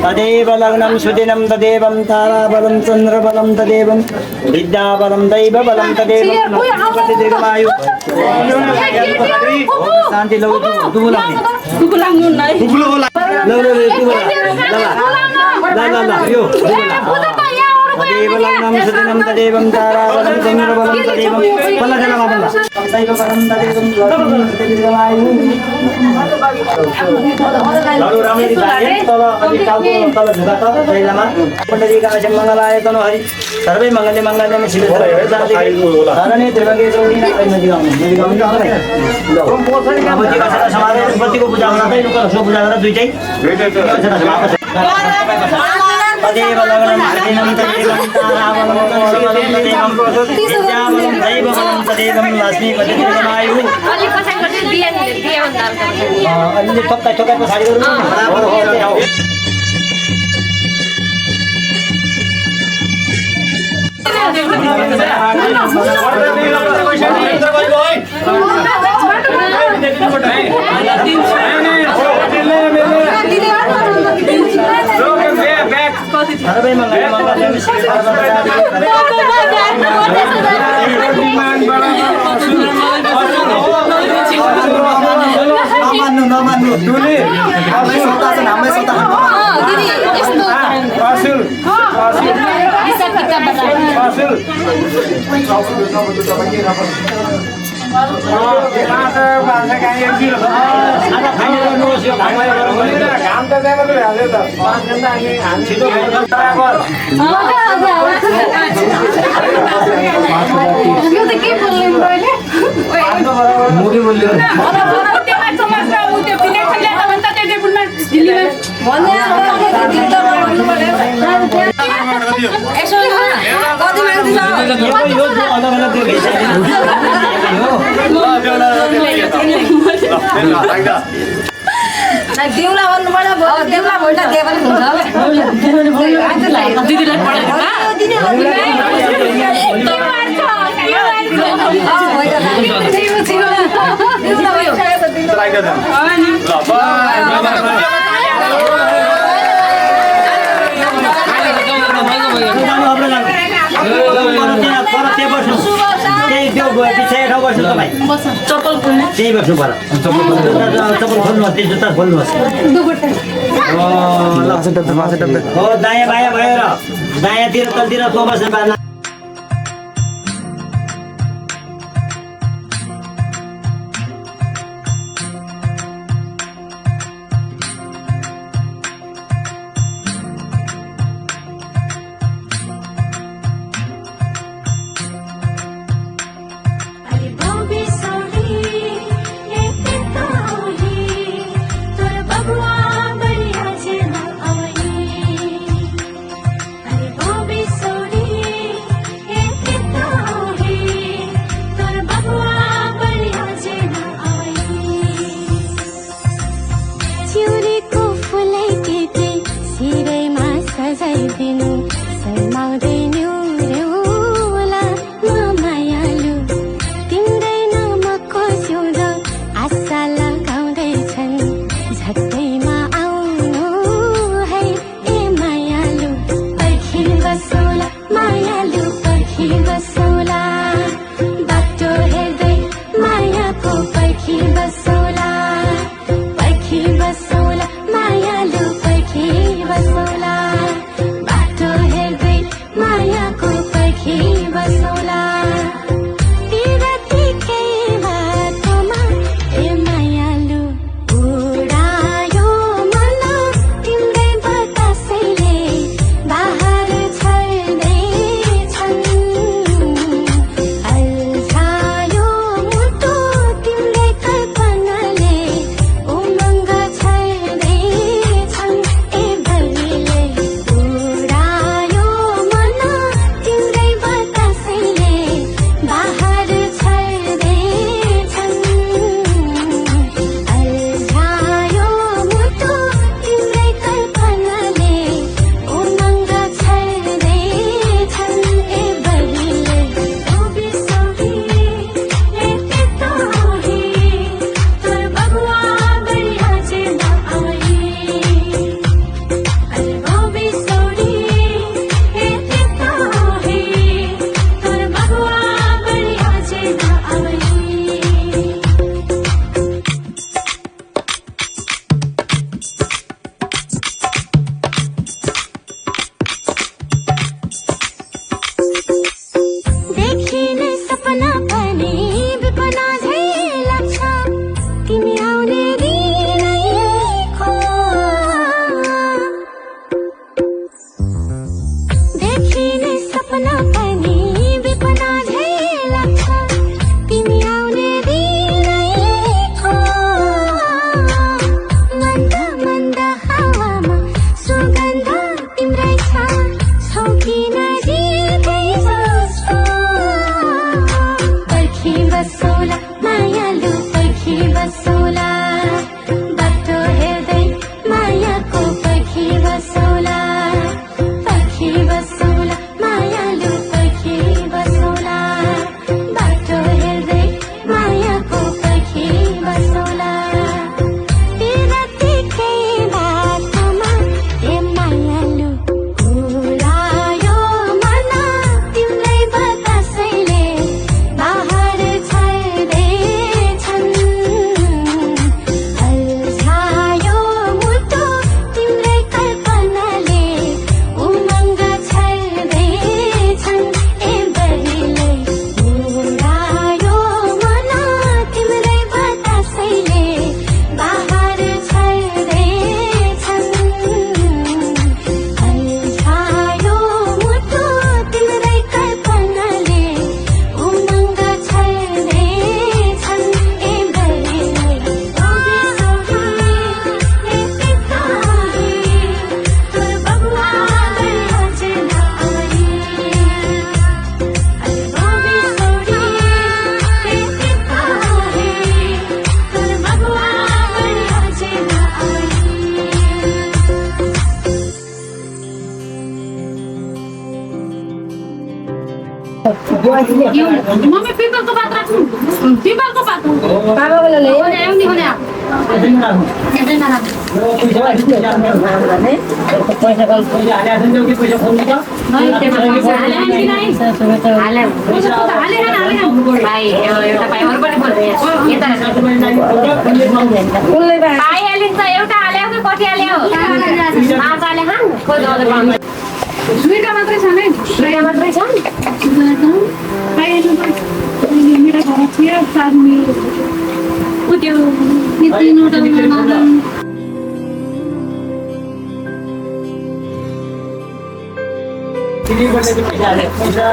तदेव लग्नं सुदिनं तदेवं ताराबलं चन्द्रबलं तदेवं विद्याबलं दैवबलं तदेवं प्रतिदिगमायु शान्ति लौ यो तदेव लग्नं सुदिनं तदेवं ताराबलं चन्द्रबलं तदेवं दैवबलं तदेवं प्रतिदिगमायु लाडू रामजी भाइ तल अलि टाउको तल झुका त दैलामा पण्डितका मङ्गलाय तनु हरि सर्वै मङ्गले मङ्गलमा शिव शरणे त्रिभगे चौडी नदी गाउँ अब टिका छटा समारोह पतिको पूजा गर्दै सो पूजा गरेर दुईटै तदेव लग्नं सुदिनं तदेवं ताराबलं चन्द्रबलं तदेवं विद्याबलं दैवबलं तदेवं लक्ष्मी प्रतिदिगमायु अलि ठोक्काइ पछाडि गर्नु सर्वै मङ्गले मङ्गलमा शिव नमान्नु टुली हाम्रै देउला भन्नु पर्यो देउला भोट देवल हुन्छ दिदीलाई चप्पल खोल्ने त्यही बस्नु पर्यो चप्पल खोल्नुहोस् त्यो जुत्ता खोल्नुहोस् हो दायाँ बायाँ भएर दायाँतिर तलतिर बस्नु पार्न Sorry मायाको पर्खी बसौला तिरतीकै बाटोमा ए मायालु उडायो मन तिम्रै बतासैले बाहर छर्दैछन् अल्झायो मुटु तिम्रै कल्पनाले उमङ्ग छर्दैछन् ए भरिले उडायो मन तिम्रै बतासैले बाहर छर्दैछन् अल्झायो मुटु तिम्रै कल्पनाले उमङ्ग छर्दैछन् ए भरिले बिसोही यति तोही तोर बगुवा बढिया चिर्दा आइ अल्बो बिसोही यति तोही तोर बगुवा बढिया चिर्दा आइ देखिने सपना पनि विपना झै लाग्छ तिमी आउने दिनैको देखिने सपना पनि विपना झै लाग्छ तिमी आउने दिनैको मन्द मन्द हावामा सुगन्ध तिम्रै छ छौ किन जित्दै जस्तो पर्खी बसौला मायालु पर्खी बसौला बाटो हेर्दै मायाको पर्खी बसौला मायालु पर्खी बसौला बाटो हेर्दै मायाको पर्खी बसौला तिरतीकै बाटोमा ए मायालु उडायो मन तिम्रै बतासैले बाहर छर्दैछन् अल्झायो मुटु तिम्रै कल्पनाले उमङ्ग छर्दैछन् ए बरिले उडायो मन तिम्रै बतासैले बाहर छर्दैछन् अल्झायो मुटु तिम्रै कल्पनाले उमङ्ग छर्दैछन् ए बरिले यति तोही तोर बगुवा बढिया चिर्दा आइ अल्बो बिसोही यति तोही तोर बगुवा बढिया चिर्दा आइ मम्मी पिपलको पात राख्नु पिपलको पात बाबाले आउने भने पैसा पाइहालिन्छ एउटा हाल्यो कि कति हाल्यो माछाले खान दुईटा मात्रै छ नि दुईटा मात्रै छन् मेरो घर थियो साथी त्यो तिनवटा पैसा हालेको थिएन पैसा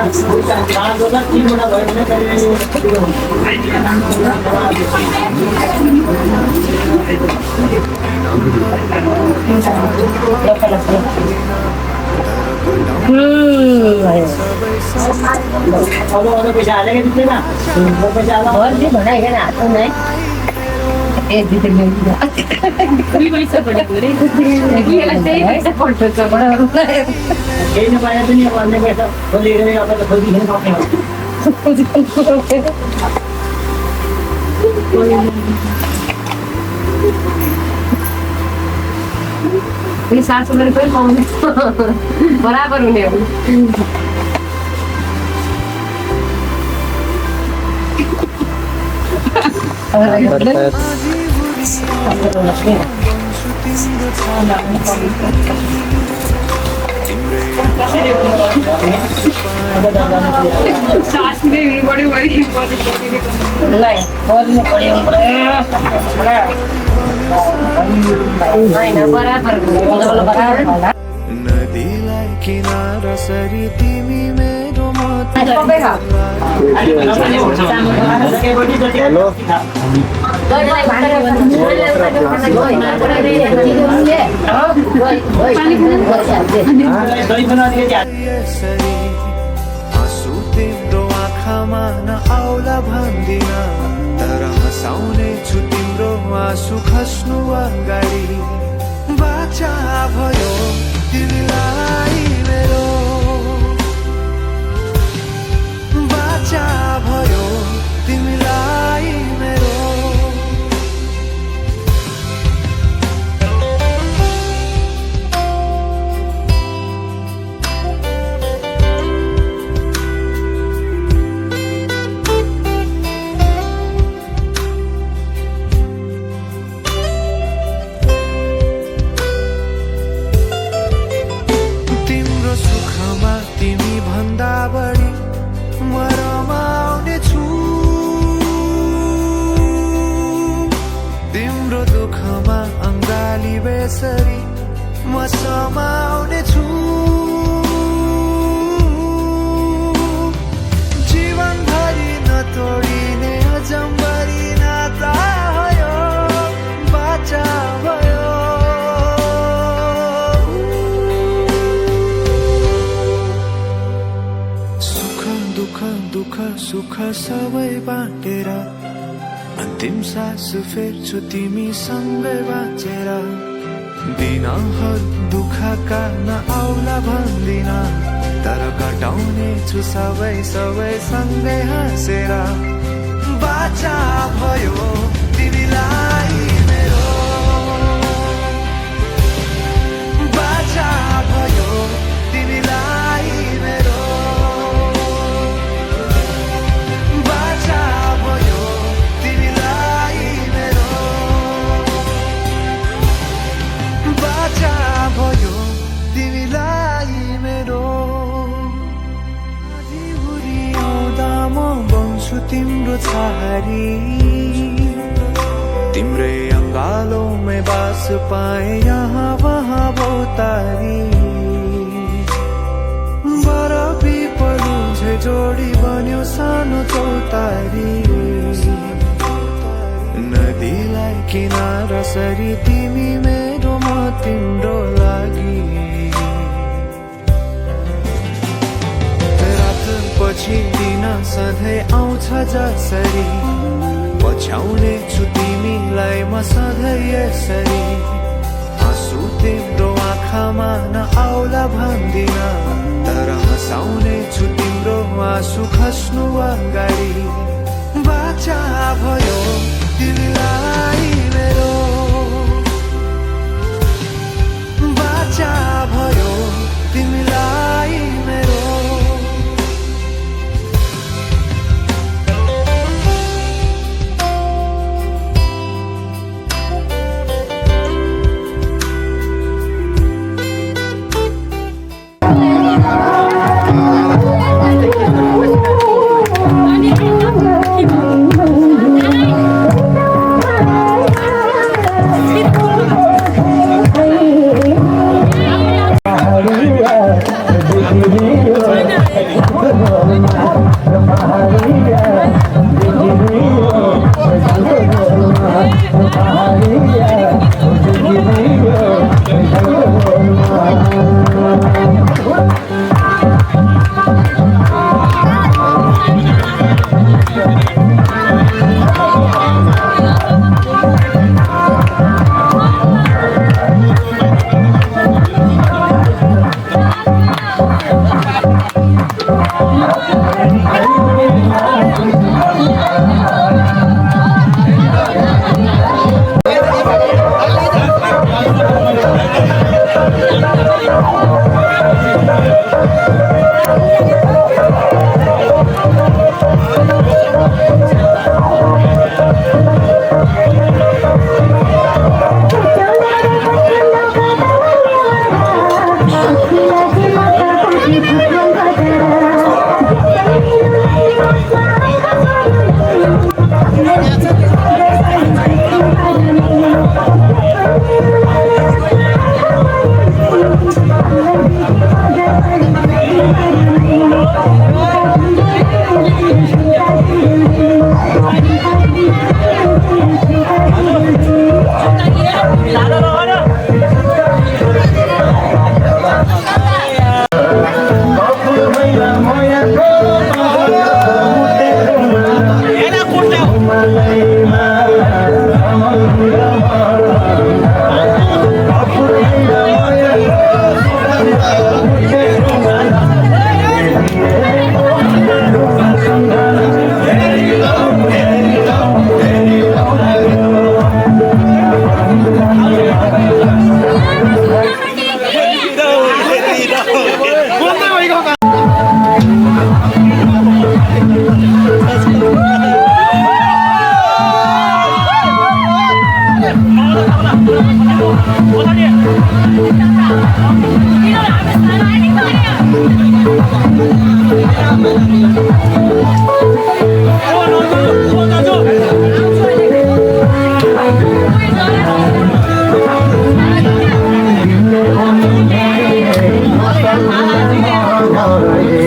केही नपाए पनि अब अन्य पैसा खोजेर अब त खोजिखेर सक्ने हो 700 रुपियाँ पाउने बराबर हुने हो नदीलाई किनारा सरी तिमी मेरो यसरी आँसु तिम्रो आँखामा नआउला भन्दिन तर हँसाउने छु तिम्रो आँसु खस्नु अगाडि बाचा भयो तिमीलाई मेरो बाचा भयो तिमीलाई मेरो तिम्रो सुखमा तिमी भन्दा बढी म रमाउने छु तिम्रो दुःखमा अङ्गाली बेसरी म समाउने छु जीवनभरि नतोडिने अजम्बरी नाता भयो बाचा भयो दुःख सुख सबै बाँटेर अन्तिम सास फेर्छु तिमीसँगै बाँचेर दिनहरू दुःखका नआउला भन्दिन तर घटाउने छु सबै सँगै हाँसेर बाचा भयो तिमीलाई मेरो बाचा भयो तिमीलाई मेरो बाचा भयो तिमीलाई मेरो बाचा भयो तिमीलाई मेरो आँधी आउँदा म बन्छु तिम्रो छहारी तिम्रै अङ्गालोमै बास पाए यहाँ वहाँ बहुतारी बरफी पलु झै जोडी बन्यो सानो चौतारी नदीलाई किनारा सरी तिमी मेरो म तिम्रो लागि रात पछि दिन सधैँ आउँछ जसरी पछ्याउने छु तिमीलाई म सधैँ यसरी आँसु तिम्रो आँखामा नआउला भन्दिन तर हँसाउने छु तिम्रो आँसु खस्नु अगाडि बाचा भयो तिमीलाई मेरो बाचा भयो तिमीलाई मेरो Thank you.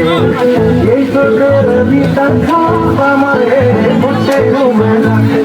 ये तो रवि तक था हमारे मुझे